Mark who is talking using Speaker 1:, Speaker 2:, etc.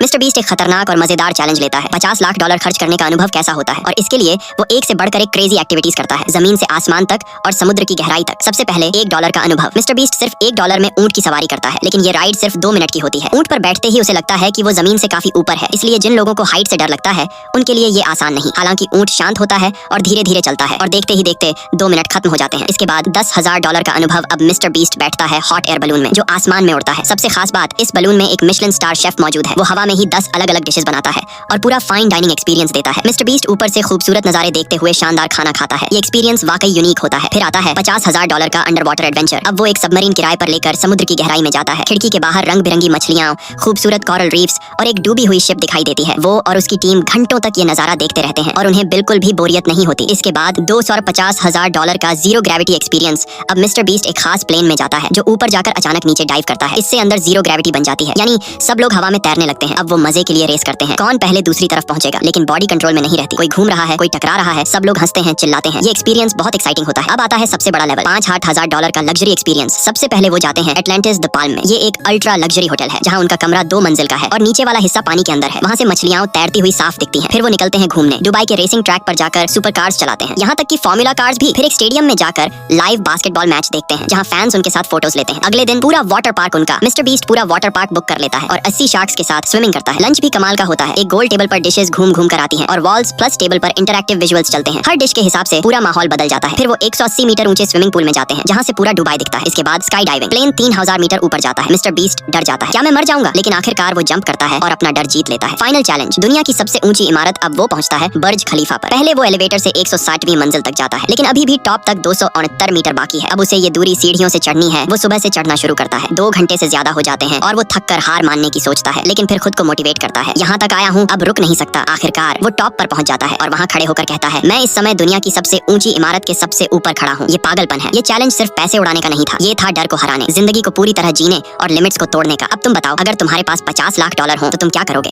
Speaker 1: Mister beast एक खतरनाक और मजेदार चैलेंज लेता है। 50 लाख डॉलर खर्च करने का अनुभव कैसा होता है, और इसके लिए वो एक से बढ़कर एक क्रेजी एक्टिविटीज करता है, जमीन से आसमान तक और समुद्र की गहराई तक। सबसे पहले $1 का अनुभव। मिस्टर बीस्ट सिर्फ $1 में ऊंट की सवारी करता है, लेकिन ये राइड सिर्फ 2 मिनट की होती है। ऊंट पर बैठते ही उसे लगता है कि वो जमीन से काफी ऊपर है, इसलिए जिन लोगों को हाइट से डर लगता है उनके लिए ये आसान नहीं। हालांकि ऊंट शांत होता है और धीरे धीरे चलता है, और देखते ही देखते 2 मिनट खत्म हो जाते हैं। इसके बाद $10,000 का अनुभव। अब मिस्टर बीस्ट बैठता है हॉट एयर बलून में, जो आसमान में उड़ता है। सबसे खास बात, इस बलून में एक मिशेलिन स्टार शेफ मौजूद है। वो हवा में ही 10 अलग अलग डिशेस बनाता है और पूरा फाइन डाइनिंग एक्सपीरियंस देता है। मिस्टर बीस्ट ऊपर से खूबसूरत नजारे देखते हुए शानदार खाना खाता है। ये एक्सपीरियंस वाकई यूनिक होता है। फिर आता है $50,000 का अंडर वाटर एडवेंचर। अब वो एक सबमरीन किराए पर लेकर समुद्र की गहराई में जाता है। खिड़की के बाहर रंग बिरंगी मछलियां, खूबसूरत कोरल रीफ्स और एक डूबी हुई शिप दिखाई देती है। वो और उसकी टीम घंटों तक ये नजारा देखते रहते हैं और उन्हें बिल्कुल भी बोरियत नहीं होती। इसके बाद $250,000 का जीरो ग्रेविटी एक्सपीरियंस। अब मिस्टर बीस्ट एक खास प्लेन में जाता है जो ऊपर जाकर अचानक नीचे डाइव करता है। इससे अंदर जीरो ग्रेविटी बन जाती है, यानी सब लोग हवा में तैरने लगते हैं। अब वो मजे के लिए रेस करते हैं, कौन पहले दूसरी तरफ पहुंचेगा, लेकिन बॉडी कंट्रोल में नहीं रहती। कोई घूम रहा है, कोई टकरा रहा है, सब लोग हंसते हैं, चिल्लाते हैं। ये एक्सपीरियंस बहुत एक्साइटिंग होता है। अब आता है सबसे बड़ा लेवल, $5,000 का लग्जरी एक्सपीरियंस। सबसे पहले वो जाते हैं एटलांटिस द पाल्म में। ये एक अल्ट्रा लग्जरी होटल है जहाँ उनका कमरा 2 मंजिल का है और नीचे वाला हिस्सा पानी के अंदर है। वहाँ से मछलियां तैरती हुई साफ दिखती हैं। फिर वो निकलते हैं घूमने। दुबई के रेसिंग ट्रैक पर जाकर सुपर कार्स चलाते हैं, यहाँ तक कि फॉर्मूला कार्स भी। फिर एक स्टेडियम में जाकर लाइव बास्केटबॉल मैच देखते हैं जहाँ फैंस उनके साथ फोटोज लेते हैं। अगले दिन पूरा वाटर पार्क उनका। मिस्टर बीस्ट पूरा वाटर पार्क बुक कर लेता है और 80 शार्क्स के साथ स्विमिंग करता है। लंच भी कमाल का होता है। एक गोल टेबल पर डिशेस घूम घूम कर आती हैं और वॉल्स प्लस टेबल पर इंटरैक्टिव विजुअल्स चलते हैं। हर डिश के हिसाब से पूरा माहौल बदल जाता है। फिर वो 180 मीटर ऊंचे स्विमिंग पूल में जाते हैं जहाँ से पूरा दुबई दिखता है। इसके बाद स्काई डाइविंग। प्लेन 3000 मीटर ऊपर जाता है। मिस्टर बीस्ट डर जाता है, क्या मैं मर जाऊंगा, लेकिन आखिरकार वो जंप करता है और अपना डर जीत लेता है। फाइनल चैलेंज, दुनिया की सबसे ऊंची इमारत। अब वो पहुंचता है बर्ज खलीफा पर। पहले वो एलिवेटर से 160वीं मंजिल तक जाता है, लेकिन अभी भी टॉप तक 269 मीटर बाकी है। अब उसे ये दूरी सीढ़ियों से चढ़नी है। वो सुबह से चढ़ना शुरू करता है। 2 घंटे से ज्यादा हो जाते हैं और वो थक कर हार मानने की सोचता है, लेकिन फिर खुद को मोटिवेट करता है। यहाँ तक आया हूँ, अब रुक नहीं सकता। आखिरकार वो टॉप पर पहुंच जाता है और वहाँ खड़े होकर कहता है, मैं इस समय दुनिया की सबसे ऊंची इमारत के सबसे ऊपर खड़ा हूँ। ये पागलपन है। ये चैलेंज सिर्फ पैसे उड़ाने का नहीं था, ये था डर को हराने, जिंदगी को पूरी तरह जीने और लिमिट्स को तोड़ने का। अब तुम बताओ, अगर तुम्हारे पास $50 लाख हो तो तुम क्या करोगे?